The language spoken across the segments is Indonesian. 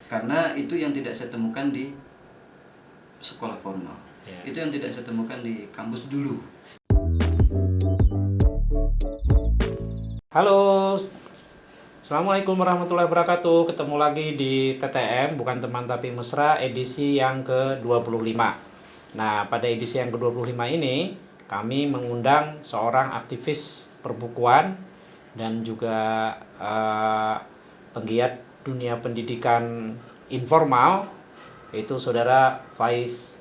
Karena itu yang tidak saya temukan di sekolah formal. Itu yang tidak saya temukan di kampus dulu. Halo, Assalamualaikum warahmatullahi wabarakatuh. Ketemu lagi di TTM, bukan teman tapi mesra, edisi yang ke-25. Nah, pada edisi yang ke-25 ini, kami mengundang seorang aktivis perbukuan dan juga penggiat dunia pendidikan informal, yaitu saudara Faiz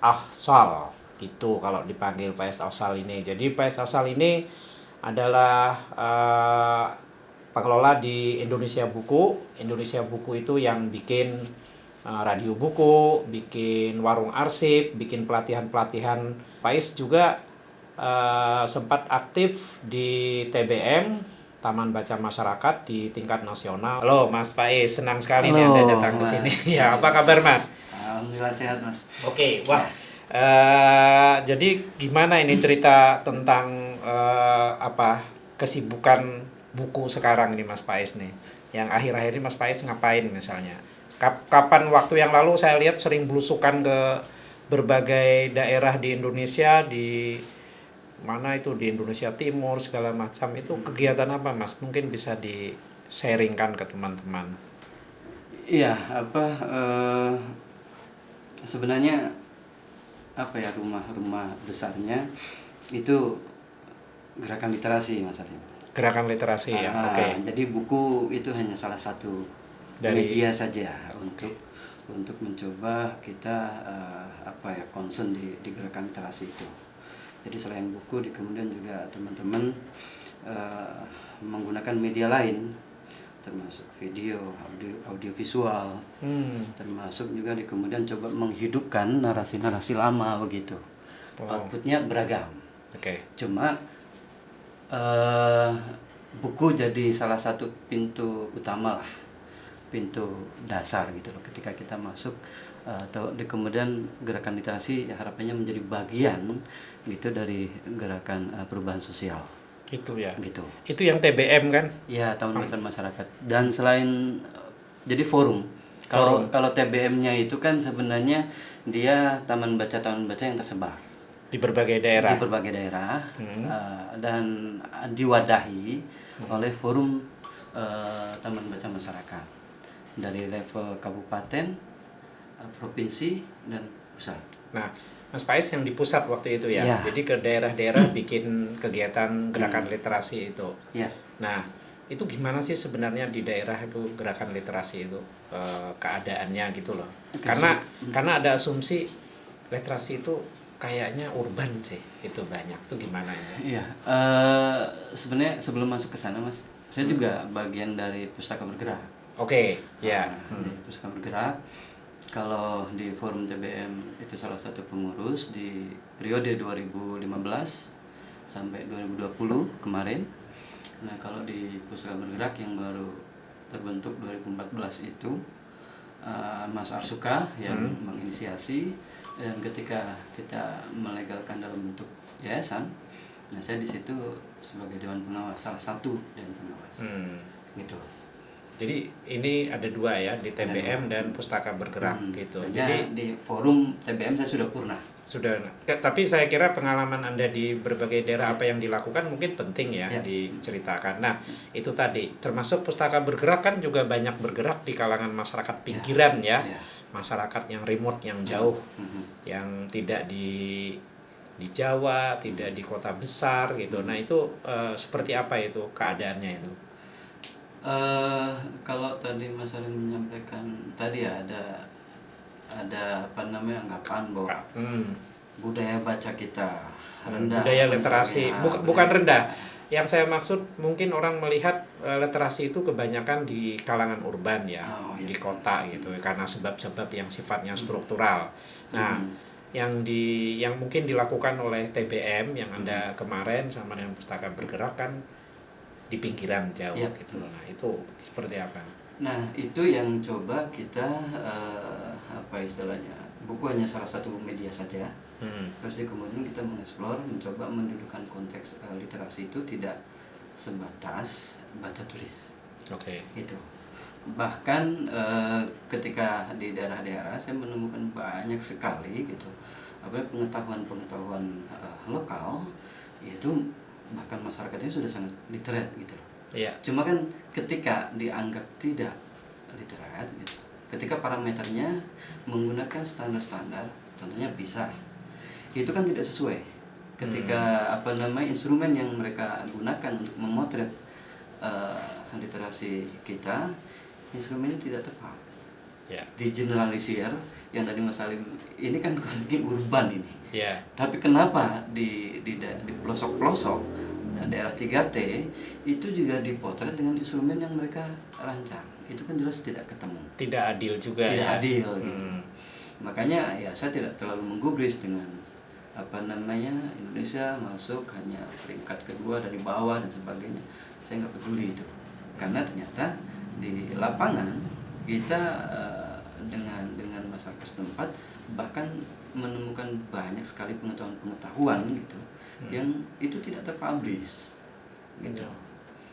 Afsal, gitu kalau dipanggil Faiz Afsal ini. Jadi Faiz Afsal ini adalah pengelola di Indonesia Buku. Indonesia Buku itu yang bikin radio buku, bikin warung arsip, bikin pelatihan-pelatihan. Faiz juga sempat aktif di TBM, Taman Baca Masyarakat di tingkat nasional. Halo Mas Faiz, senang sekali nih Anda datang ke sini. Ya, apa kabar Mas? Alhamdulillah sehat Mas. Oke, wah. Jadi gimana ini cerita tentang kesibukan buku sekarang ini Mas Faiz nih? Yang akhir-akhir ini Mas Faiz ngapain misalnya? Kapan waktu yang lalu saya lihat sering belusukan ke berbagai daerah di Indonesia, di mana itu di Indonesia Timur segala macam. Itu kegiatan apa Mas? Mungkin bisa di-sharingkan ke teman-teman. Iya, sebenarnya rumah besarnya itu gerakan literasi masalahnya. Gerakan literasi ya, oke. Jadi buku itu hanya salah satu dari media saja untuk mencoba kita concern di gerakan literasi itu. Jadi selain buku, kemudian juga teman-teman menggunakan media lain, termasuk video, audio visual, termasuk juga kemudian coba menghidupkan narasi-narasi lama begitu. Outputnya beragam. Cuma buku jadi salah satu pintu utama lah, pintu dasar gitu loh. Ketika kita masuk atau kemudian gerakan literasi harapannya menjadi bagian gitu dari gerakan perubahan sosial. Gitu ya. Gitu. Itu yang TBM kan? Ya, Taman Baca Masyarakat. Dan selain jadi forum. Kalau TBM-nya itu kan sebenarnya dia taman baca yang tersebar di berbagai daerah. Dan diwadahi oleh forum Taman Baca Masyarakat dari level kabupaten, provinsi dan pusat. Nah, Mas Faiz yang di pusat waktu itu ya. Jadi ke daerah-daerah bikin kegiatan gerakan literasi itu. Nah, itu gimana sih sebenarnya di daerah itu gerakan literasi itu keadaannya gitu loh. Karena ada asumsi literasi itu kayaknya urban sih, itu banyak. Itu gimana ini? Iya, sebenarnya sebelum masuk ke sana Mas, saya juga bagian dari Pustaka Bergerak. Pustaka Bergerak. Kalau di forum TBM itu salah satu pengurus di periode 2015 sampai 2020 kemarin. Nah, kalau di Pustaka Bergerak yang baru terbentuk 2014 itu Mas Arsuka yang menginisiasi, dan ketika kita melegalkan dalam bentuk yayasan, nah saya di situ sebagai dewan pengawas, salah satu dewan pengawas. Gitu. Jadi ini ada dua ya, di TBM dan Pustaka Bergerak gitu. Jadi di forum TBM saya sudah purna. Tapi saya kira pengalaman Anda di berbagai daerah apa yang dilakukan mungkin penting ya diceritakan. Nah, itu tadi termasuk Pustaka Bergerak kan juga banyak bergerak di kalangan masyarakat pinggiran ya. Masyarakat yang remote, yang jauh, yang tidak di Jawa, tidak di kota besar gitu. Nah, itu seperti apa itu keadaannya itu? Kalau tadi Mas Alim menyampaikan tadi ya ada anggapan bahwa budaya baca kita rendah, budaya literasi bukan rendah. Yang saya maksud mungkin orang melihat literasi itu kebanyakan di kalangan urban ya, di kota gitu, karena sebab-sebab yang sifatnya struktural. Nah, yang mungkin dilakukan oleh TBM yang Anda kemarin sama dengan Pustaka Bergerak kan di pinggiran jauh gitu loh. Nah, itu seperti apa? Nah, itu yang coba kita buku hanya salah satu media saja. Terus kemudian kita mengeksplor, mencoba mendudukkan konteks literasi itu tidak sebatas baca tulis. Gitu. Bahkan ketika di daerah-daerah saya menemukan banyak sekali gitu pengetahuan-pengetahuan lokal, yaitu bahkan masyarakatnya sudah sangat literate gitu loh. Iya. Cuma kan ketika dianggap tidak literate gitu, ketika parameternya menggunakan standar-standar, contohnya bisa, itu kan tidak sesuai. Ketika instrumen yang mereka gunakan untuk memotret literasi kita, instrumennya tidak tepat. Yeah. Digeneralisir, yang tadi Mas Salim ini kan konflik urban ini. Yeah. Tapi kenapa di pelosok-pelosok daerah 3T itu juga dipotret dengan instrumen yang mereka rancang? Itu kan jelas tidak ketemu. Tidak adil juga. Tidak ya? adil. Gitu. Makanya ya saya tidak terlalu menggubris dengan Indonesia masuk hanya peringkat kedua dari bawah dan sebagainya. Saya nggak peduli itu, karena ternyata di lapangan kita dengan masyarakat setempat bahkan menemukan banyak sekali pengetahuan gitu yang itu tidak terpublish gitu.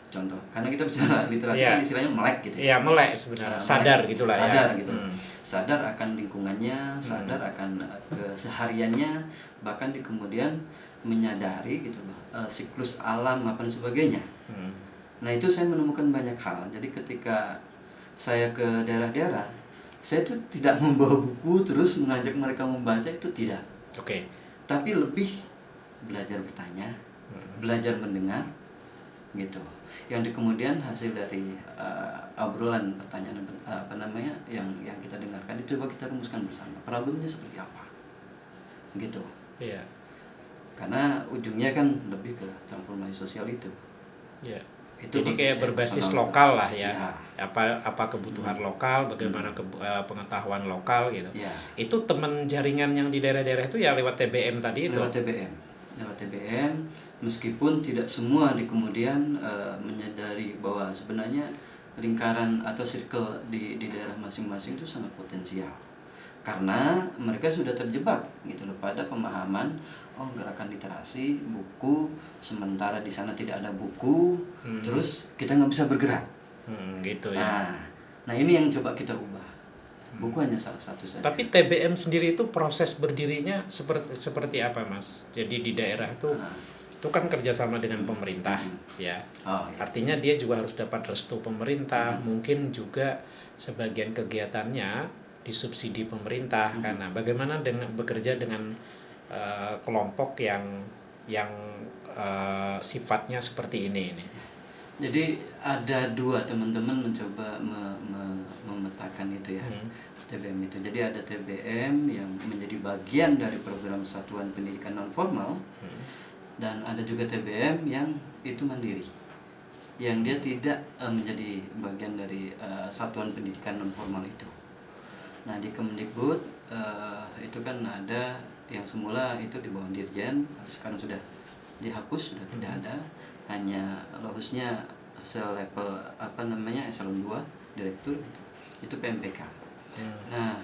Contoh, karena kita bicara literasi kan istilahnya melek gitu ya. Melek sebenarnya, sadar gitulah ya. Sadar gitu. Sadar akan lingkungannya, sadar akan kesehariannya, bahkan di kemudian menyadari gitu siklus alam apa dan sebagainya. Nah, itu saya menemukan banyak hal. Jadi ketika saya ke daerah-daerah, saya tuh tidak membawa buku terus mengajak mereka membaca, itu tidak. Oke. Tapi lebih belajar bertanya, belajar mendengar gitu. Yang kemudian hasil dari obrolan pertanyaan yang kita dengarkan itu coba kita rumuskan bersama. Problemnya seperti apa? Gitu. Iya. Karena ujungnya kan lebih ke transformasi sosial itu. Iya. Jadi kayak berbasis lokal lah ya. Apa kebutuhan lokal, bagaimana pengetahuan lokal gitu. Ya. Itu teman jaringan yang di daerah-daerah itu ya lewat TBM tadi itu. Lewat TBM, meskipun tidak semua di kemudian menyadari bahwa sebenarnya lingkaran atau circle di daerah masing-masing itu sangat potensial. Karena mereka sudah terjebak gitu loh pada pemahaman gerakan literasi, buku, sementara di sana tidak ada buku, terus kita nggak bisa bergerak. Gitu ya. Nah ini yang coba kita ubah. Buku hanya salah satu saja. Tapi TBM sendiri itu proses berdirinya seperti apa, Mas? Jadi di daerah itu kan kerjasama dengan pemerintah ya. Artinya dia juga harus dapat restu pemerintah, mungkin juga sebagian kegiatannya disubsidi pemerintah. Karena bagaimana dengan bekerja dengan kelompok yang sifatnya seperti ini. Jadi ada dua teman-teman mencoba memetakan itu ya, TBM itu. Jadi ada TBM yang menjadi bagian dari program Satuan Pendidikan Non Formal, dan ada juga TBM yang itu mandiri, yang dia tidak menjadi bagian dari Satuan Pendidikan Non Formal itu. Nah di Kemendikbud itu kan ada yang semula itu di bawah Dirjen, tapi sekarang sudah dihapus, sudah tidak ada, hanya lowesnya selevel eselon 2 direktur gitu. Itu PMPK. Nah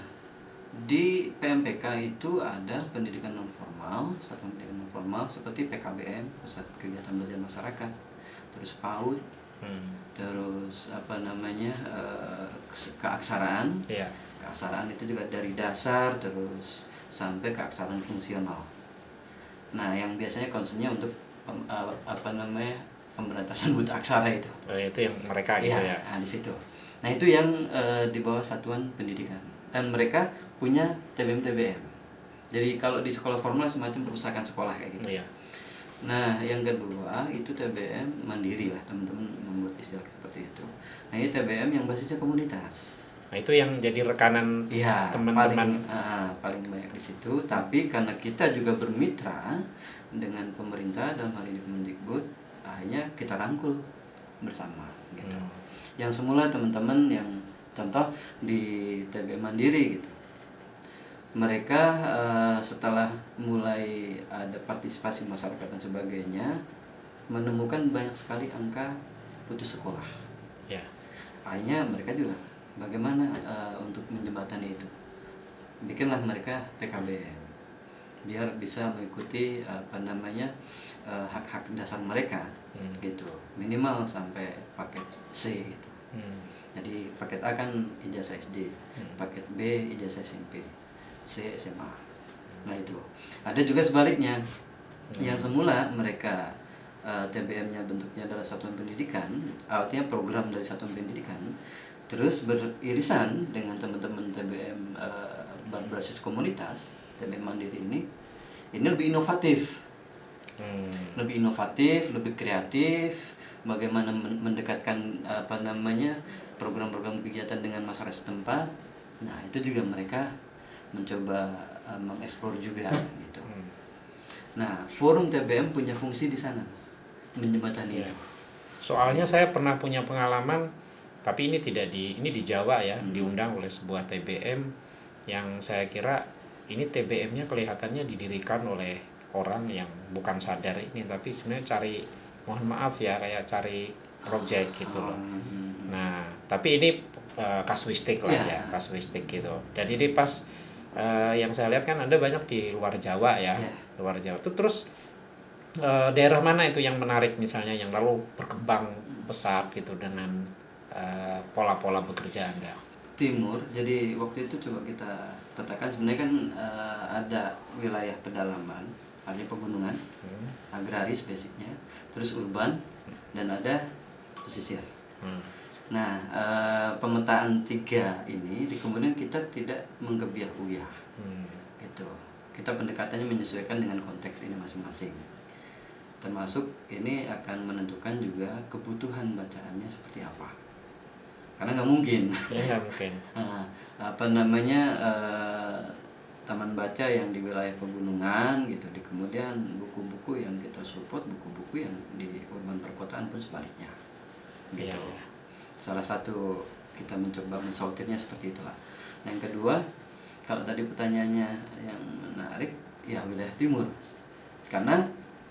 di PMPK itu ada pendidikan non formal, satuan pendidikan non formal seperti PKBM, Pusat Kegiatan Belajar Masyarakat, terus PAUD, terus keaksaraan. Keaksaraan itu juga dari dasar terus sampai keaksaraan fungsional. Nah yang biasanya concernnya untuk pemberantasan buta aksara itu. Itu yang mereka gitu ya. Nah, di situ. Nah itu yang di bawah satuan pendidikan, dan mereka punya TBM. Jadi kalau di sekolah formal semacam perusahaan sekolah kayak gitu. Nah yang kedua itu TBM mandiri lah, teman-teman membuat istilah seperti itu. Nah ini TBM yang basisnya komunitas. Nah itu yang jadi rekanan teman-teman paling banyak di situ. Tapi karena kita juga bermitra dengan pemerintah dalam hal ini Kemendikbud, akhirnya kita rangkul bersama gitu. Yang semula teman-teman yang contoh di TBM mandiri gitu, mereka setelah mulai ada partisipasi masyarakat dan sebagainya, menemukan banyak sekali angka putus sekolah. Akhirnya mereka juga bagaimana untuk menjembatani itu, bikinlah mereka PKBM biar bisa mengikuti hak-hak dasar mereka gitu, minimal sampai paket C gitu. Jadi paket A kan ijazah SD, paket B ijazah SMP, C SMA. Nah itu. Ada juga sebaliknya, yang semula mereka TBM-nya bentuknya adalah satuan pendidikan, artinya program dari satuan pendidikan, terus beririsan dengan teman-teman TBM berbasis komunitas, TBM Mandiri ini lebih inovatif. Lebih inovatif, lebih kreatif, bagaimana mendekatkan program-program kegiatan dengan masyarakat setempat. Nah itu juga mereka mencoba mengeksplor juga gitu. Nah forum TBM punya fungsi di sana, menjembatani itu. Soalnya saya pernah punya pengalaman, tapi ini di Jawa ya, diundang oleh sebuah TBM yang saya kira ini TBM-nya kelihatannya didirikan oleh orang yang bukan sadar ini, tapi sebenarnya mohon maaf ya, kayak cari project gitu loh. Nah, tapi ini kasuistik lah ya, kasuistik gitu. Dan ini pas yang saya lihat kan Anda banyak di luar Jawa ya, luar Jawa. Itu terus daerah mana itu yang menarik misalnya, yang lalu berkembang pesat gitu dengan pola-pola bekerja Anda? Timur. Jadi waktu itu coba kita petakan, sebenarnya kan ada wilayah pedalaman, artinya pegunungan, agraris basicnya, terus urban, dan ada pesisir. Nah pemetaan 3 ini kemudian kita tidak menggebiah-uyah gitu. Kita pendekatannya menyesuaikan dengan konteks ini masing-masing, termasuk ini akan menentukan juga kebutuhan bacaannya seperti apa, karena nggak mungkin taman baca yang di wilayah pegunungan gitu, kemudian buku-buku yang kita support, buku-buku yang di urban perkotaan pun sebaliknya gitu. Salah satu kita mencoba mensortirnya seperti itulah. Nah, yang kedua, kalau tadi pertanyaannya yang menarik, ya wilayah timur, karena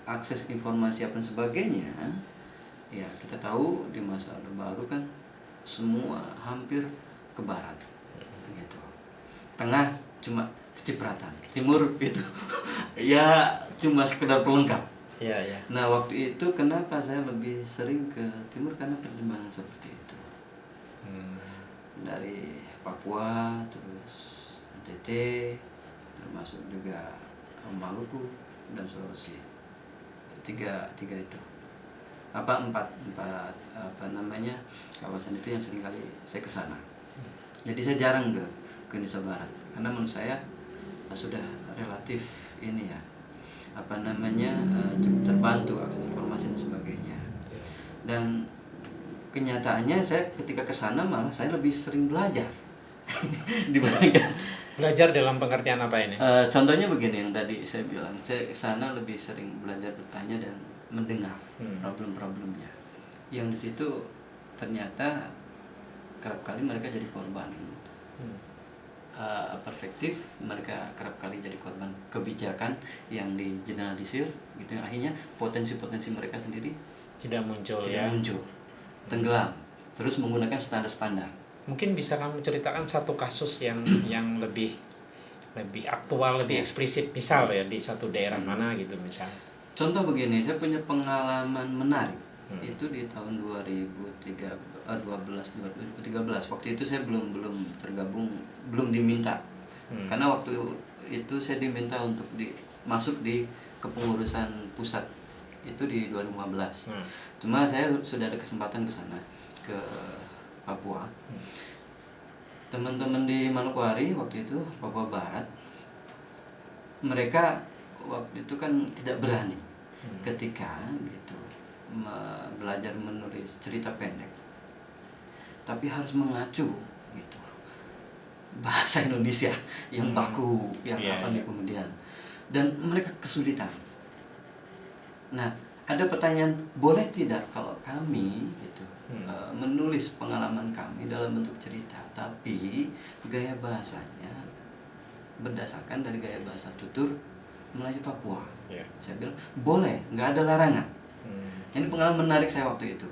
akses informasi apa sebagainya, ya kita tahu di masa Orde Baru kan semua hampir ke barat gitu. Tengah cuma kecipratan, timur itu ya cuma sekedar pelengkap. Nah waktu itu kenapa saya lebih sering ke timur, karena pertimbangan seperti itu. Dari Papua, terus NTT, termasuk juga Maluku dan Sulawesi. Tiga itu. Empat kawasan itu yang sering kali saya kesana. Jadi saya jarang ke Indonesia Barat, karena menurut saya sudah relatif ini ya, cukup terbantu akses informasi dan sebagainya. Dan kenyataannya saya ketika kesana malah saya lebih sering belajar dibandingkan. Belajar dalam pengertian apa ini? Contohnya begini, yang tadi saya bilang, saya kesana lebih sering belajar bertanya dan mendengar problem-problemnya. Yang di situ ternyata kerap kali mereka jadi korban. Perspektif mereka kerap kali jadi korban kebijakan yang digeneralisir gitu. Akhirnya potensi-potensi mereka sendiri tidak muncul, tenggelam, terus menggunakan standar-standar. Mungkin bisa kamu ceritakan satu kasus yang lebih aktual, lebih eksplisit, misal ya di satu daerah mana gitu misal. Contoh begini, saya punya pengalaman menarik. Itu di tahun 2013. Waktu itu saya belum tergabung, belum diminta. Karena waktu itu saya diminta untuk masuk di kepengurusan pusat itu di 2015. Cuma saya sudah ada kesempatan ke sana, ke Papua. Teman-teman di Manokwari waktu itu, Papua Barat, mereka waktu itu kan tidak berani ketika gitu belajar menulis cerita pendek, tapi harus mengacu gitu bahasa Indonesia yang baku, yang kemudian, dan mereka kesulitan. Nah, ada pertanyaan, boleh tidak kalau kami gitu menulis pengalaman kami dalam bentuk cerita, tapi gaya bahasanya berdasarkan dari gaya bahasa tutur Melayu Papua. Saya bilang boleh, nggak ada larangan. Ini pengalaman menarik saya waktu itu.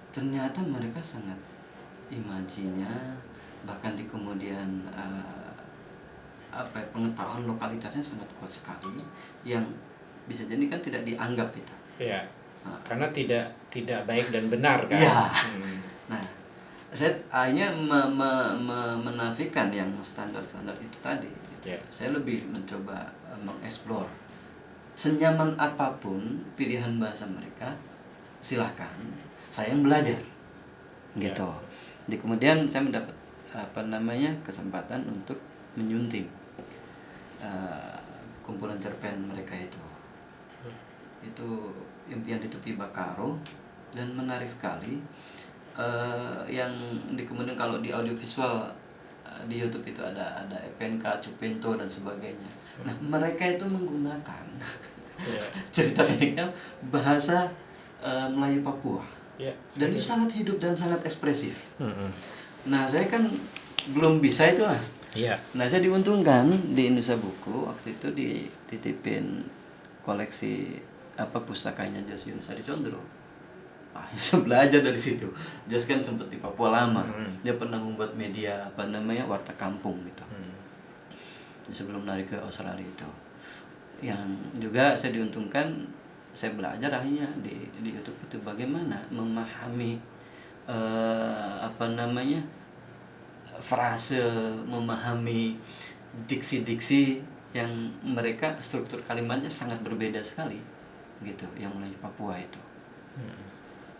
Ternyata mereka sangat imajinya, bahkan di kemudian pengetahuan lokalitasnya sangat kuat sekali, yang bisa jadi kan tidak dianggap itu. Karena tidak baik dan benar kan. Iya. Nah, saya hanya menafikan yang standar-standar itu tadi. Ya. Saya lebih mencoba mengeksplor senyaman apapun pilihan bahasa mereka, silahkan. Saya yang belajar, gitu. Jadi kemudian saya mendapat kesempatan untuk menyunting kumpulan cerpen mereka itu. Itu Impian di Tepi Bakaro, dan menarik sekali yang kemudian kalau di audiovisual di YouTube itu ada EPNK, Cupento dan sebagainya. Nah, mereka itu menggunakan cerita pendeknya bahasa Melayu Papua. Dan itu sangat hidup dan sangat ekspresif. Nah, saya kan belum bisa itu, Mas. Nah, saya diuntungkan di Indonesia Buku waktu itu dititipin koleksi pustakanya Jos Yunus Adi Condro. Saya belajar dari situ. Jos kan sempat di Papua lama. Dia pernah membuat media Warta Kampung gitu. Sebelum lari ke Australia itu. Yang juga saya diuntungkan, saya belajar akhirnya di YouTube itu bagaimana memahami frase, memahami diksi-diksi yang mereka struktur kalimatnya sangat berbeda sekali gitu, yang Melayu Papua itu.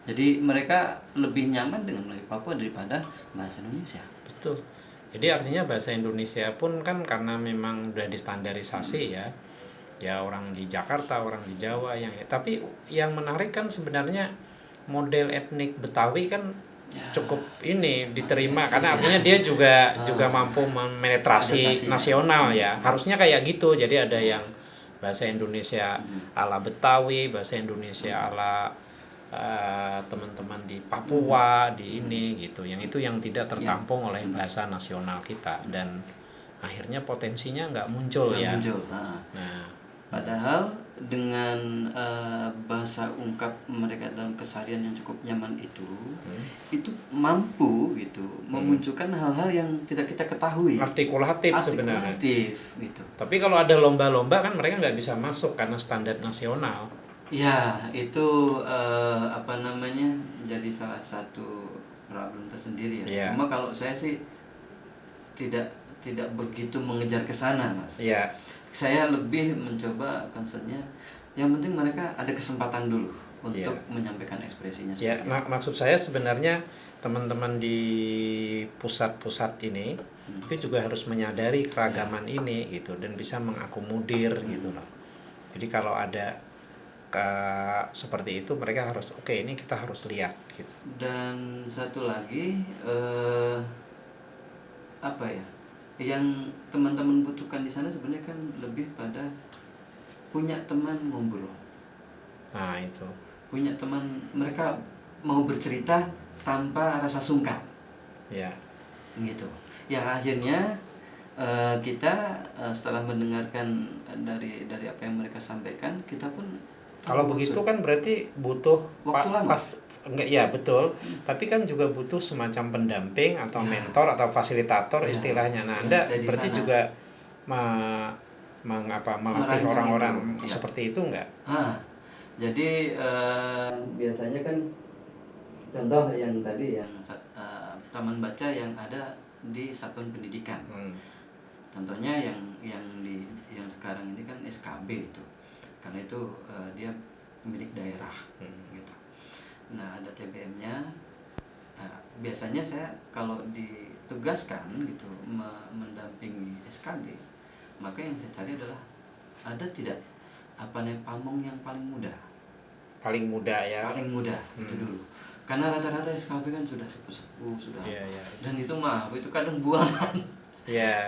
Jadi mereka lebih nyaman dengan Melayu Papua daripada bahasa Indonesia. Betul. Jadi artinya bahasa Indonesia pun kan karena memang udah distandarisasi ya orang di Jakarta, orang di Jawa tapi yang menarik kan sebenarnya model etnik Betawi kan cukup diterima karena artinya dia juga mampu menetrasi nasional ya. Harusnya kayak gitu. Jadi ada yang bahasa Indonesia ala Betawi, bahasa Indonesia ala teman-teman di Papua, di ini gitu. Yang itu yang tidak tertampung oleh bahasa nasional kita, dan akhirnya potensinya nggak muncul. Nah, padahal dengan bahasa ungkap mereka dalam keseharian yang cukup nyaman itu mampu gitu memunculkan hal-hal yang tidak kita ketahui. Artikulatif sebenarnya. Gitu. Tapi kalau ada lomba-lomba kan mereka nggak bisa masuk karena standar nasional. Ya, itu jadi salah satu problem tersendiri ya. Cuma kalau saya sih tidak begitu mengejar ke sana, Mas. Saya lebih mencoba konsepnya, yang penting mereka ada kesempatan dulu untuk menyampaikan ekspresinya. Maksud saya sebenarnya teman-teman di pusat-pusat ini itu juga harus menyadari keragaman ini gitu, dan bisa mengakomodir gitu loh. Jadi kalau ada seperti itu, mereka harus ini kita harus lihat gitu. Dan satu lagi yang teman-teman butuhkan di sana sebenarnya kan lebih pada punya teman ngobrol. Nah, itu. Punya teman, mereka mau bercerita tanpa rasa sungkan. Gitu. Yang akhirnya kita setelah mendengarkan dari apa yang mereka sampaikan, kita pun kalau begitu kan berarti butuh waktu lama. Betul. Tapi kan juga butuh semacam pendamping atau mentor atau fasilitator istilahnya. Nah, Anda berarti juga melatih orang-orang seperti itu enggak? Jadi biasanya kan contoh yang tadi yang taman baca yang ada di satuan pendidikan. Contohnya yang sekarang ini kan SKB itu. Karena itu dia milik daerah gitu. Nah, ada TBM-nya. Biasanya saya kalau ditugaskan gitu mendampingi SKB, maka yang saya cari adalah ada tidak pamong yang paling muda. Paling muda itu dulu. Karena rata-rata SKB kan sudah sepuh sudah. Dan itu kadang buangan.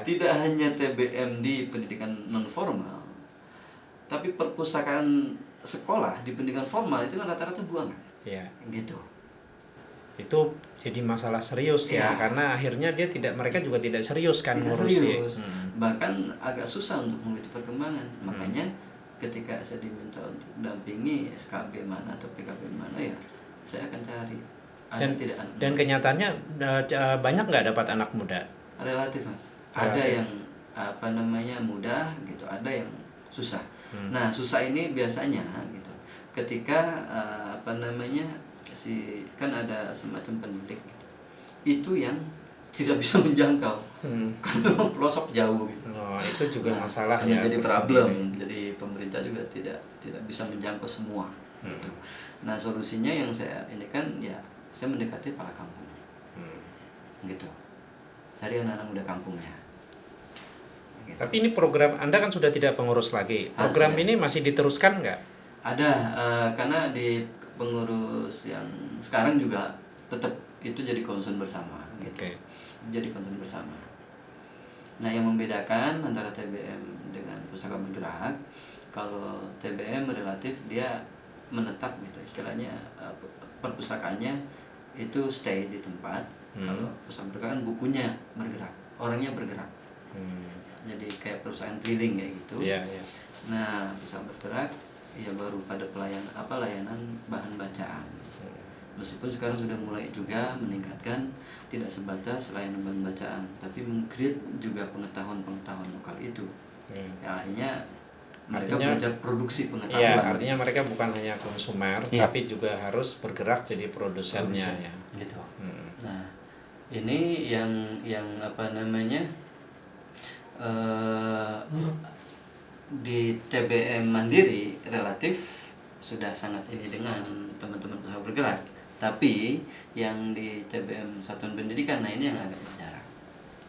Tidak hanya TBM di pendidikan non formal, tapi perpustakaan sekolah di pendidikan formal itu kan rata-rata buangan. Gitu. Itu jadi masalah serius karena akhirnya mereka juga tidak serius kan ngurusin. Bahkan agak susah untuk mengikuti perkembangan. Makanya ketika saya diminta untuk dampingi SKB mana atau PKB mana, saya akan cari tidak anak muda. Dan kenyataannya banyak nggak dapat anak muda? Relatif, Mas. Ada yang mudah gitu, ada yang susah. Nah, susah ini biasanya gitu ketika apa namanya, kan ada semacam pendidik itu yang tidak bisa menjangkau karena memang pelosok jauh gitu. Itu juga masalah ini ya. jadi problem. Jadi pemerintah juga tidak bisa menjangkau semua. Gitu. Nah solusinya yang saya ini kan ya saya mendekati para kampung, gitu. Cari anak-anak muda kampungnya. Gitu. Tapi ini program Anda kan sudah tidak pengurus lagi. Program ini masih diteruskan nggak? Ada, karena di pengurus yang sekarang juga tetap itu jadi concern bersama. Gitu. Jadi concern bersama. Nah yang membedakan antara TBM dengan Pustaka Bergerak, kalau TBM relatif dia menetap gitu, istilahnya perpustakaannya itu stay di tempat. Kalau Pustaka Bergerak kan bukunya bergerak, orangnya bergerak. Jadi kayak perusahaan keliling kayak gitu. Nah Pustaka Bergerak ya baru pada layanan bahan bacaan. Meskipun sekarang sudah mulai juga meningkatkan, tidak sebatas layanan bahan bacaan, tapi meng-create juga pengetahuan lokal itu. Ya, akhirnya mereka belajar produksi pengetahuan. Iya, artinya mereka bukan hanya konsumer, tapi juga harus bergerak jadi produsennya ya. Gitu. Nah, ini yang apa namanya, di TBM Mandiri relatif sudah sangat ini dengan teman-teman usaha bergerak. Tapi yang di TBM Satuan Pendidikan, nah ini yang agak berjarak.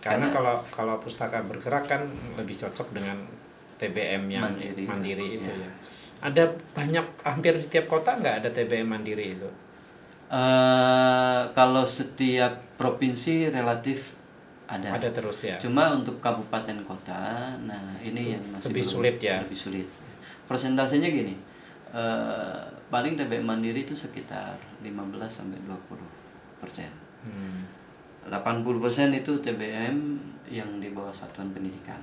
Karena kalau Pustaka Bergerak kan lebih cocok dengan TBM yang mandiri itu ya. Ada banyak, hampir di tiap kota nggak ada TBM mandiri itu? Kalau setiap provinsi relatif ada. Ada terus ya. Cuma untuk kabupaten kota, nah ini yang masih lebih sulit ya. Lebih sulit. Persentasenya gini. Paling TBM mandiri itu sekitar 15-20%. 80% itu TBM yang di bawah satuan pendidikan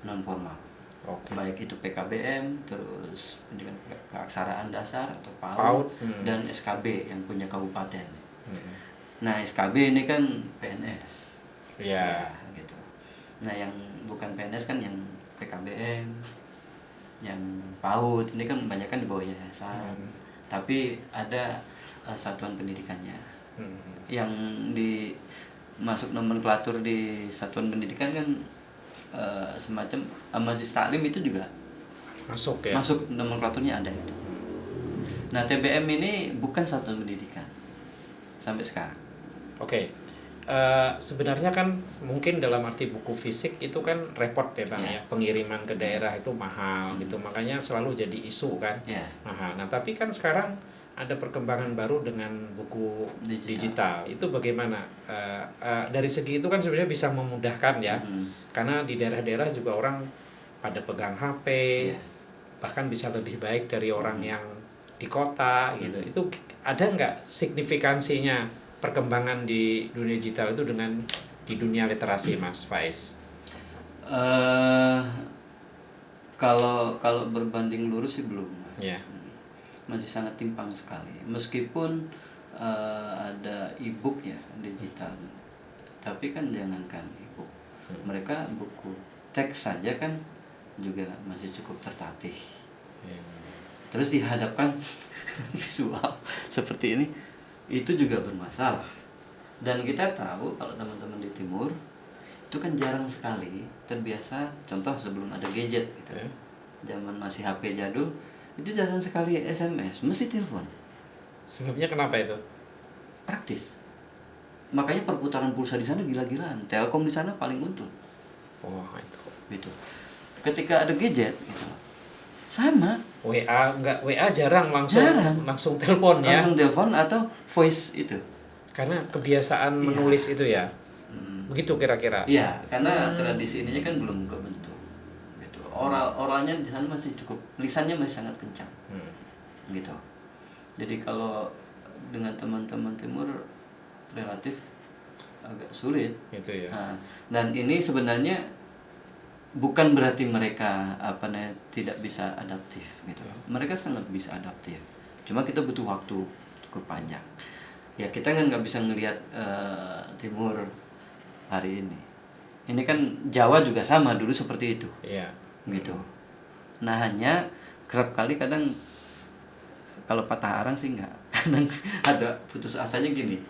non formal. Baik itu PKBM, terus pendidikan keaksaraan dasar atau PAUD, dan SKB yang punya kabupaten. Nah SKB ini kan PNS. Ya gitu. Nah yang bukan PNS kan yang PKBM, yang PAUD ini kan banyak kan di bawah yayasan. Tapi ada satuan pendidikannya. Yang masuk nomenklatur di satuan pendidikan kan semacam majelis taklim itu juga masuk ya. Masuk nomenklaturnya ada itu. Nah TBM ini bukan satuan pendidikan sampai sekarang. Sebenarnya kan mungkin dalam arti buku fisik itu kan repot ya Bang ya. Pengiriman ke daerah itu mahal gitu, makanya selalu jadi isu kan mahal. Nah tapi kan sekarang ada perkembangan baru dengan buku digital. Itu bagaimana? Dari segi itu kan sebenarnya bisa memudahkan ya, karena di daerah-daerah juga orang pada pegang HP, bahkan bisa lebih baik dari orang yang di kota gitu. Itu ada nggak signifikansinya perkembangan di dunia digital itu dengan di dunia literasi, Mas Faiz? Kalau berbanding lurus sih belum. Masih sangat timpang sekali. Meskipun ada e-book ya digital, tapi kan jangankan e-book, mereka buku teks saja kan juga masih cukup tertatih. Terus dihadapkan visual seperti ini, itu juga bermasalah. Dan kita tahu kalau teman-teman di timur itu kan jarang sekali terbiasa, contoh sebelum ada gadget gitu, zaman masih HP jadul, itu jarang sekali SMS, mesti telepon. Sebabnya kenapa itu? Praktis. Makanya perputaran pulsa di sana gila-gilaan. Telkom di sana paling untung. Itu. Gitu. Ketika ada gadget gitu loh. Sama. WA jarang langsung telepon ya. Langsung telepon atau voice itu. Karena kebiasaan menulis itu ya. Begitu kira-kira. Iya, karena tradisi ininya kan belum kebentuk. Gitu. Oralnya di sana masih cukup, lisannya masih sangat kencang. Gitu. Jadi kalau dengan teman-teman timur relatif agak sulit. Gitu ya. Nah, dan ini sebenarnya bukan berarti mereka tidak bisa adaptif gitu. Mereka sangat bisa adaptif. Cuma kita butuh waktu cukup panjang. Ya kita kan nggak bisa ngelihat timur hari ini. Ini kan Jawa juga sama dulu seperti itu. Gitu. Nah hanya kerap kali kadang kalau patah arang sih enggak. Kadang ada putus asanya gini.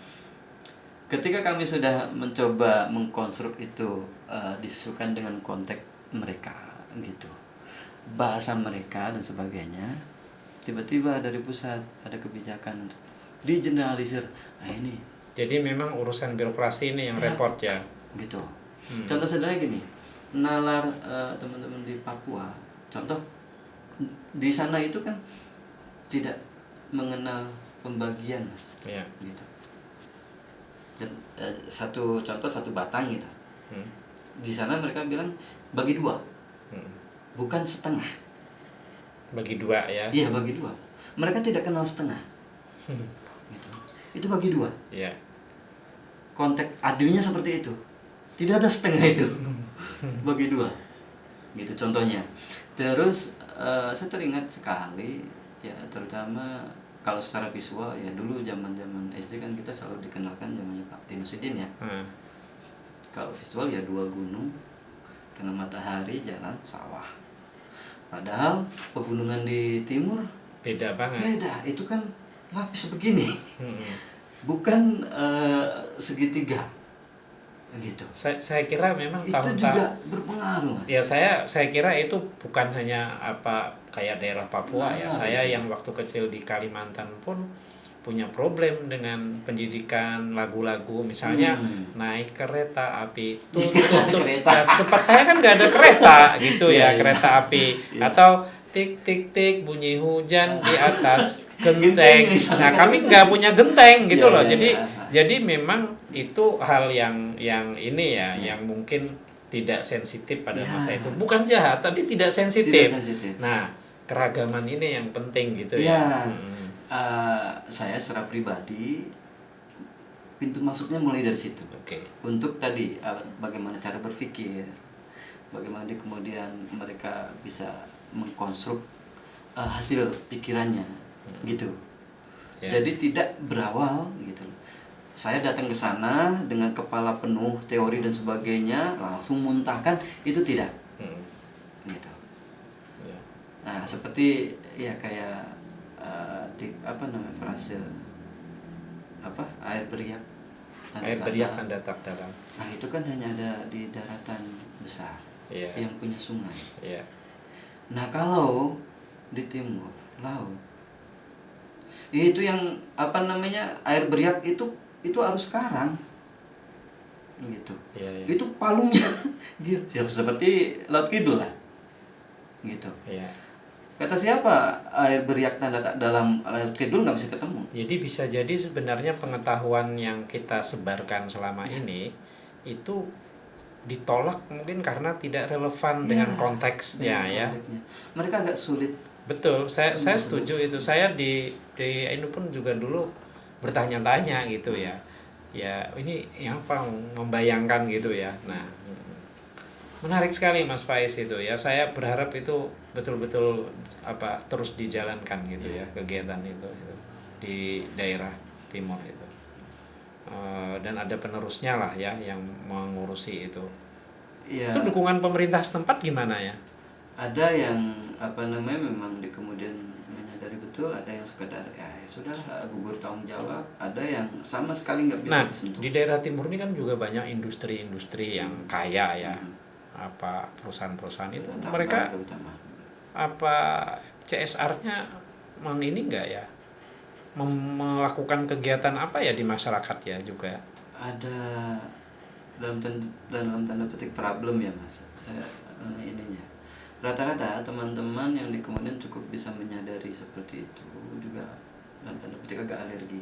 Ketika kami sudah mencoba mengkonstruk itu disesuaikan dengan konteks mereka gitu, bahasa mereka dan sebagainya, tiba-tiba dari pusat ada kebijakan untuk digeneralisir. Nah ini. Jadi memang urusan birokrasi ini yang Ya, repot ya. gitu. Contoh sederhana gini, nalar teman-teman di Papua, contoh di sana itu kan tidak mengenal pembagian, Mas. Ya. Gitu. Satu contoh satu batang gitu. Di sana mereka bilang bagi dua, bukan setengah. Bagi dua ya. Iya, bagi dua. Mereka tidak kenal setengah. Gitu. Itu bagi dua. Iya. Konteks adilnya seperti itu. Tidak ada setengah itu. Bagi dua. Gitu contohnya. Terus saya teringat sekali ya, terutama kalau secara visual ya, dulu zaman-zaman SD kan kita selalu dikenalkan zamannya Pak Tinusudin ya. Kalau visual ya dua gunung, tengah matahari, jalan sawah. Padahal pegunungan di timur beda banget. Beda, itu kan lapis begini. Bukan segitiga. Gitu. Saya kira memang itu tahun-tahun juga berpengaruh, Mas. Ya saya kira itu bukan hanya kayak daerah Papua ya. Saya Itu. yang waktu kecil di Kalimantan pun punya problem dengan pendidikan lagu-lagu, misalnya naik kereta api tuh Kereta. tempat saya kan nggak ada kereta gitu ya, Iya. kereta api atau tik tik tik bunyi hujan di atas genteng. Nah kami nggak punya genteng gitu loh. Jadi memang itu hal yang ini ya, yang mungkin tidak sensitif pada masa itu. Bukan jahat, tapi tidak sensitif. Nah, keragaman ini yang penting gitu ya. Saya secara pribadi pintu masuknya mulai dari situ. Untuk tadi bagaimana cara berpikir, bagaimana kemudian mereka bisa mengkonstruk hasil pikirannya, gitu. Jadi tidak berawal gitu. Saya datang ke sana dengan kepala penuh teori dan sebagainya, langsung muntahkan, itu tidak. Gitu. Nah, seperti ya kayak di frase air beriak tanda tak dalam. Nah, itu kan hanya ada di daratan besar yang punya sungai. Nah, kalau di timur laut itu yang air beriak itu harus sekarang gitu. Itu palungnya gitu. Seperti Laut Kidul lah gitu. Kata siapa air beriak tanda tak dalam Laut Kidul nggak bisa ketemu. Jadi bisa jadi sebenarnya pengetahuan yang kita sebarkan selama ini itu ditolak mungkin karena tidak relevan dengan konteksnya ya. Mereka agak sulit. Betul, saya setuju itu. Saya di ini pun juga dulu bertanya-tanya gitu ya. Ya ini yang apa membayangkan gitu ya. Nah, menarik sekali Mas Faiz itu ya. Saya berharap itu betul-betul terus dijalankan gitu ya, kegiatan itu di daerah timur itu. Dan ada penerusnya lah ya yang mengurusi itu. Itu dukungan pemerintah setempat gimana ya? Ada yang memang di kemudian menyadari betul, ada yang sekedar ya sudah gugur tanggung jawab, ada yang sama sekali nggak bisa disentuh. Di daerah timur ini kan juga banyak industri-industri yang kaya ya, perusahaan-perusahaan itu mereka CSR-nya ini enggak ya, melakukan kegiatan apa ya di masyarakat ya juga? Ada dalam tanda petik problem ya Mas. Saya ininya. Rata-rata teman-teman yang kemudian cukup bisa menyadari seperti itu juga dalam tanda petik agak alergi.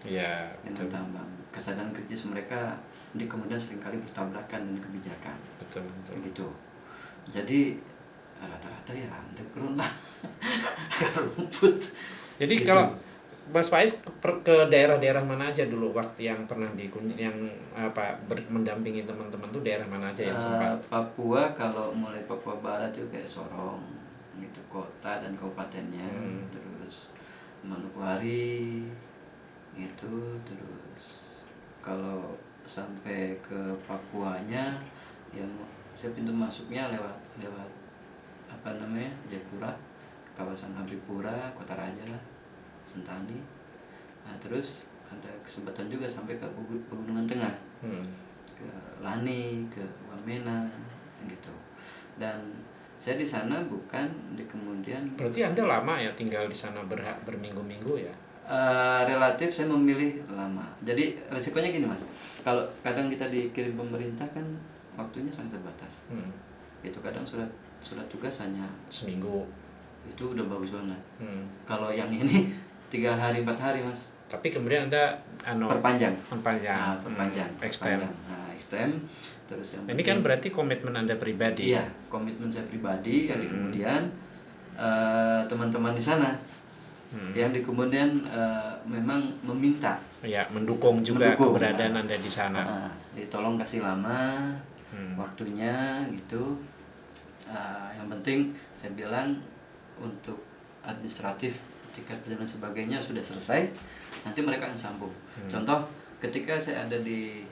Iya, dengan tambang. Kesadaran kritis mereka kemudian seringkali bertabrakan dengan kebijakan. Betul. Begitu. Jadi rata-rata ya underground lah. Rumput. Jadi gitu. Kalau Mas Faiz ke daerah-daerah mana aja dulu waktu yang pernah mendampingi teman-teman tuh daerah mana aja yang sempat? Papua, kalau mulai Papua Barat itu kayak Sorong gitu, kota dan kabupatennya. Terus Manokwari gitu, terus kalau sampai ke Papuanya yang saya pintu masuknya lewat Jayapura, kawasan Abipura, Kota Raja lah Sentani. Nah, terus ada kesempatan juga sampai ke Pegunungan Tengah, ke Lani, ke Wamena gitu. Dan saya di sana bukan di kemudian. Berarti Anda lama ya tinggal di sana berminggu-minggu ya? Relatif saya memilih lama. Jadi resikonya gini Mas, kalau kadang kita dikirim pemerintah kan waktunya sangat terbatas. Itu kadang surat tugas hanya seminggu. Itu udah bagus banget. Kalau yang ini 3 hari 4 hari Mas. Tapi kemudian Anda perpanjang. Extend. Extend. Terus yang ini kan berarti komitmen Anda pribadi. Iya, komitmen saya pribadi yang kemudian teman-teman di sana yang kemudian memang meminta, ya, mendukung keberadaan Anda di sana. Tolong kasih lama waktunya gitu. Yang penting saya bilang untuk administratif, tiket perjalanan sebagainya sudah selesai, nanti mereka akan sambung. Contoh ketika saya ada di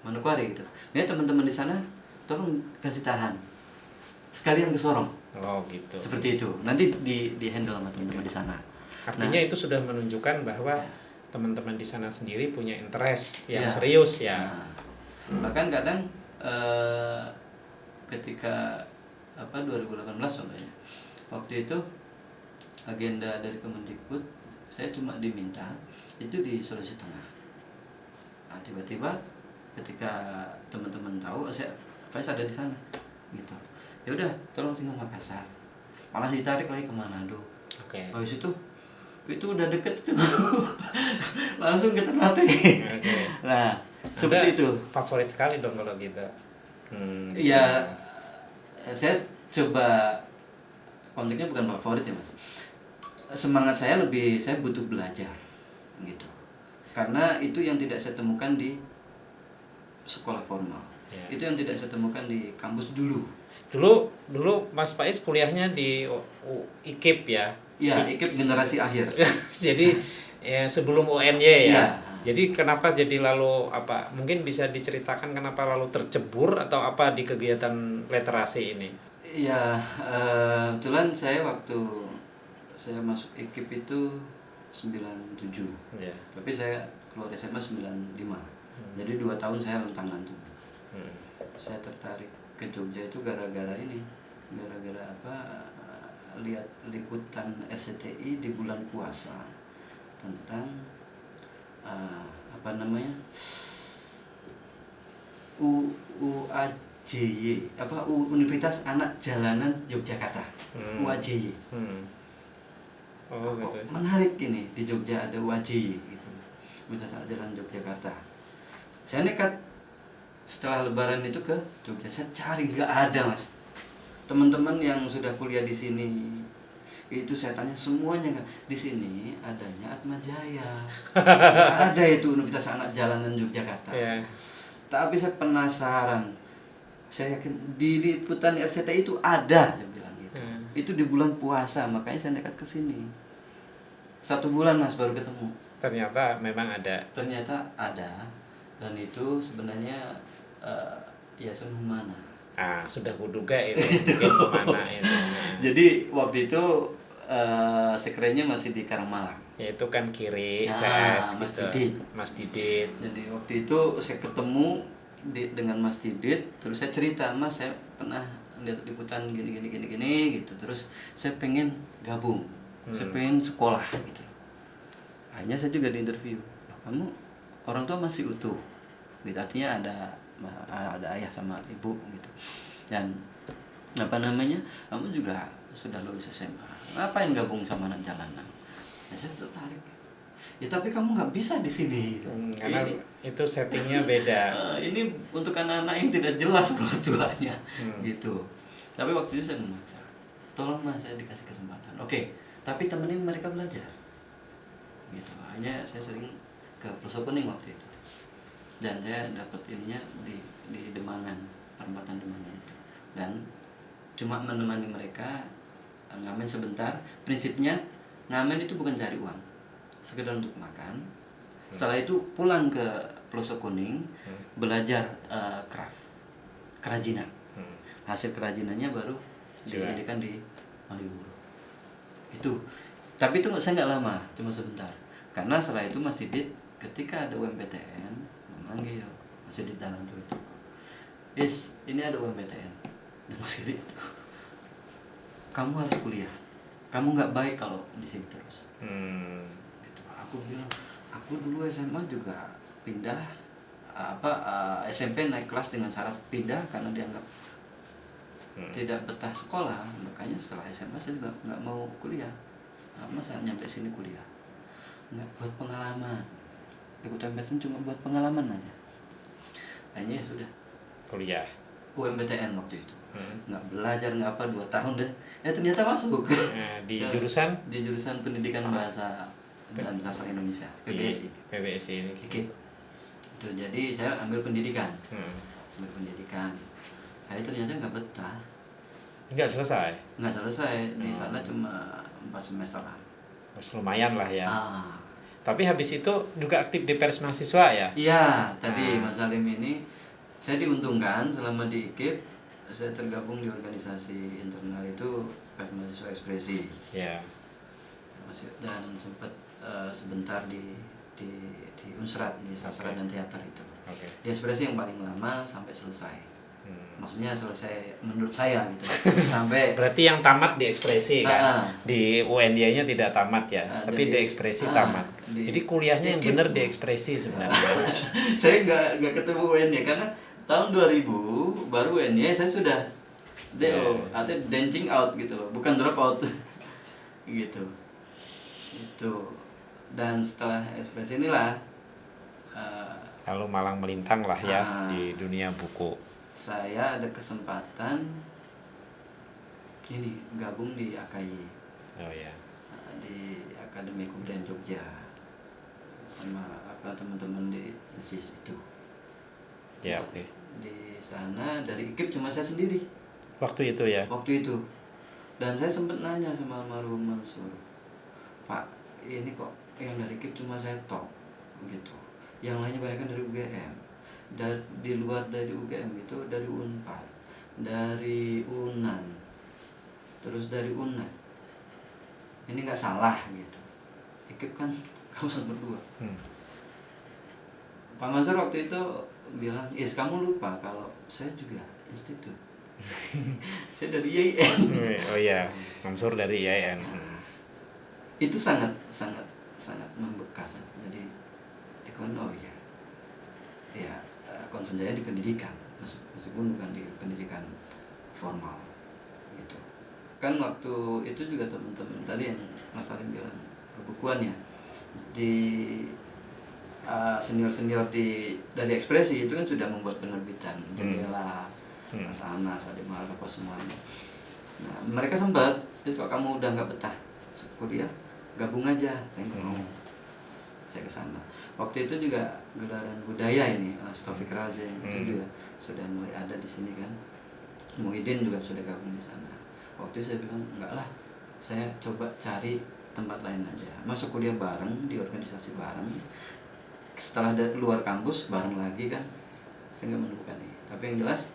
Manokwari gitu, ya teman-teman di sana tolong kasih tahan sekalian ke Sorong. Oh gitu. Seperti itu. Nanti di handle sama teman-teman di sana. Artinya itu sudah menunjukkan bahwa teman-teman di sana sendiri punya interest yang serius ya. Bahkan kadang ketika 2018 contohnya, waktu itu agenda dari Kemendikbud saya cuma diminta itu di Sulawesi Tengah. Nah, tiba-tiba ketika teman-teman tahu Faiz ada di sana gitu, ya udah tolong singgah Makassar, malah ditarik lagi ke Manado. Habis itu udah deket tuh langsung ke Ternate. Nah seperti itu. Favorit sekali dong kalau gitu. Iya, saya coba konteksnya bukan favorit ya Mas. Semangat saya butuh belajar gitu, karena itu yang tidak saya temukan di sekolah formal. Itu yang tidak saya temukan di kampus dulu Mas Faiz kuliahnya di IKIP ya. Iya, IKIP generasi akhir. Jadi ya sebelum UNY ya. Ya. Jadi kenapa jadi lalu mungkin bisa diceritakan kenapa lalu tercebur atau apa di kegiatan literasi ini? Iya, kebetulan saya waktu saya masuk IKIP itu 97. Tapi saya keluar SMA 95. Jadi 2 tahun saya rentang gantung. Saya tertarik ke Jogja itu gara-gara lihat liputan RCTI di bulan puasa tentang UAJY, Universitas Anak Jalanan Yogyakarta. UAJY. Kok menarik ini, di Jogja ada UAJY gitu, Universitas Anak Jalanan Yogyakarta. Saya nekat setelah Lebaran itu ke Jogja, saya cari, nggak ada Mas. Teman-teman yang sudah kuliah di sini itu saya tanya semuanya, kan di sini adanya Atmajaya, nggak ada itu Universitas Anak Jalanan Yogyakarta. Tapi saya penasaran, saya yakin di liputan RCTI itu ada, saya bilang gitu. Itu di bulan puasa, makanya saya nekat ke sini. 1 bulan Mas baru ketemu. Ternyata memang ada. Ternyata ada, dan itu sebenarnya ya Humana. Sudah kuduga itu mungkin kemana itu. Jadi waktu itu sekrenya masih di Karangmalang. Ya itu kan kiri CS Mas gitu. Didit. Mas Didit. Jadi waktu itu saya ketemu dengan Mas Didit, terus saya cerita, Mas saya pernah lihat liputan gini gitu. Terus saya pengen gabung, saya pengen sekolah gitu. Akhirnya saya juga diinterview. Kamu orang tua masih utuh, gitu. Artinya ada ayah sama ibu gitu. Dan kamu juga sudah lulus SMA, ngapain gabung sama anak jalanan? Ya, saya tertarik. Ya tapi kamu nggak bisa di sini. Karena itu settingnya beda. Ini untuk anak-anak yang tidak jelas orang tuanya, gitu. Tapi waktu itu saya memaksa. Tolong Mas, saya dikasih kesempatan. Oke, tapi temenin mereka belajar. Gitu. Hanya saya sering ke Pelosok Kuning waktu itu. Dan saya dapat ininya di Demangan, perempatan Demangan itu. Dan cuma menemani mereka ngamen sebentar. Prinsipnya ngamen itu bukan cari uang, sekedar untuk makan. Setelah itu pulang ke Pelosok Kuning, belajar craft, kerajinan. Hasil kerajinannya baru dijadikan di Malioboro. Itu Tapi itu saya nggak lama, cuma sebentar. Karena setelah itu Mas Didit ketika ada UMPTN memanggil Mas Didit dalam itu. Ini ada UMPTN. Dan Mas Didit itu, kamu harus kuliah. Kamu nggak baik kalau di sini terus. Gitu. Aku bilang, aku dulu SMA juga pindah SMP naik kelas dengan syarat pindah karena dianggap tidak betah sekolah, makanya setelah SMA saya juga nggak mau kuliah. Masa nyampe sini kuliah? Nggak, buat pengalaman. Ikut UMPTN cuma buat pengalaman aja. Akhirnya sudah kuliah UMPTN waktu itu. Nggak belajar nggak apa 2 tahun deh. Ternyata masuk. Di jurusan? Di jurusan Pendidikan Bahasa dan Sastra Indonesia, PBSI. PBSI ini. Itu jadi saya ambil pendidikan. Ambil pendidikan. Ternyata nggak betah. Nggak selesai? Nggak selesai. Di sana cuma 4 semesteran. Lumayan lah ya. Tapi habis itu juga aktif di Pers Mahasiswa ya? Iya, tadi Mas Salim ini saya diuntungkan selama di IKIP, saya tergabung di organisasi internal itu Pers Mahasiswa Ekspresi. Iya. Dan sempat sebentar di Unsrat, di Sastra dan Teater itu. Di Ekspresi yang paling lama sampai selesai. Maksudnya selesai menurut saya gitu. Sampai berarti yang tamat di Ekspresi kan. Di UNY-nya tidak tamat ya, tapi di Ekspresi tamat. Jadi kuliahnya yang benar di Ekspresi sebenarnya. Saya nggak ketemu UNY karena tahun 2000 baru UNY saya sudah DO, artinya dancing out gitu loh, bukan drop out. Gitu. Itu. Dan setelah Ekspresi inilah lalu malang melintang lah ya di dunia buku. Saya ada kesempatan ini gabung di AKY. Oh ya. Di Akademi Kebudayaan Jogja sama teman-teman di JIS itu. Ya, oke. Di sana dari IKIP cuma saya sendiri. Waktu itu ya. Waktu itu. Dan saya sempat nanya sama almarhum Mansur, Pak, ini kok yang dari IKIP cuma saya top gitu. Yang lainnya banyak kan dari UGM. Di luar dari UGM itu dari Unpad, dari Unan, terus dari UNED. Ini nggak salah gitu. IKIP kan kawasan berdua. Pak Mansur waktu itu bilang, kamu lupa kalau saya juga institut. Saya dari IAIN. Oh iya, Mansur dari IAIN. Itu sangat membekas. Jadi ekonomi ya concern saya di pendidikan, meskipun bukan di pendidikan formal gitu. Kan waktu itu juga teman-teman tadi yang Mas Salim bilang perbukuan ya, di senior-senior dari Ekspresi itu kan sudah membuat penerbitan Jendela, Mas Anas, Ade Mahal, apa semuanya. Nah, mereka sempat, kalau kamu udah nggak betah kuliah, gabung aja. Saya mau, saya ke sana. Waktu itu juga gelaran budaya ini, Taufik Razi itu juga sudah mulai ada di sini kan. Muhyiddin juga sudah gabung di sana. Waktu itu saya bilang enggak lah, saya coba cari tempat lain aja. Masuk kuliah bareng di organisasi bareng. Setelah luar kampus bareng lagi kan, saya nggak menemukan ini. Tapi yang jelas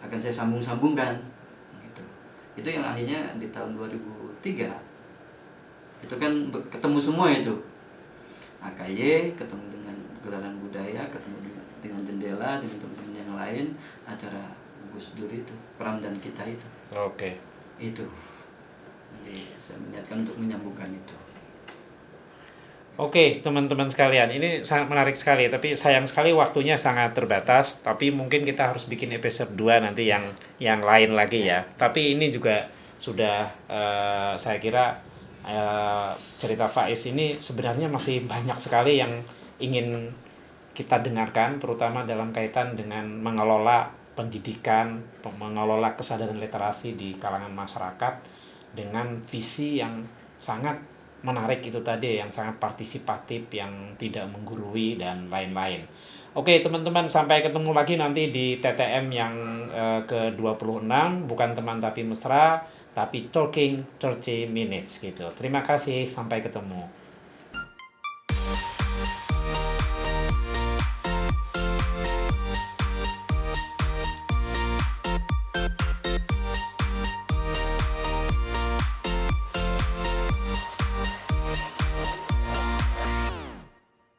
akan saya sambung-sambungkan. Gitu. Itu yang akhirnya di tahun 2003 itu kan ketemu semua itu. AKY ketemu dengan gelaran budaya, ketemu dengan Jendela, dengan teman-teman yang lain, acara Gus Dur itu, Pram dan Kita itu. Oke. Itu. Jadi saya niatkan untuk menyambungkan itu. Oke, teman-teman sekalian, ini sangat menarik sekali, tapi sayang sekali waktunya sangat terbatas, tapi mungkin kita harus bikin episode 2 nanti yang lain lagi ya. Tapi ini juga sudah saya kira cerita Faiz ini sebenarnya masih banyak sekali yang ingin kita dengarkan, terutama dalam kaitan dengan mengelola pendidikan, mengelola kesadaran literasi di kalangan masyarakat dengan visi yang sangat menarik itu tadi, yang sangat partisipatif, yang tidak menggurui dan lain-lain. Oke teman-teman, sampai ketemu lagi nanti di TTM yang ke-26, bukan teman tapi mesra, tapi talking 30 minutes gitu. Terima kasih, sampai ketemu.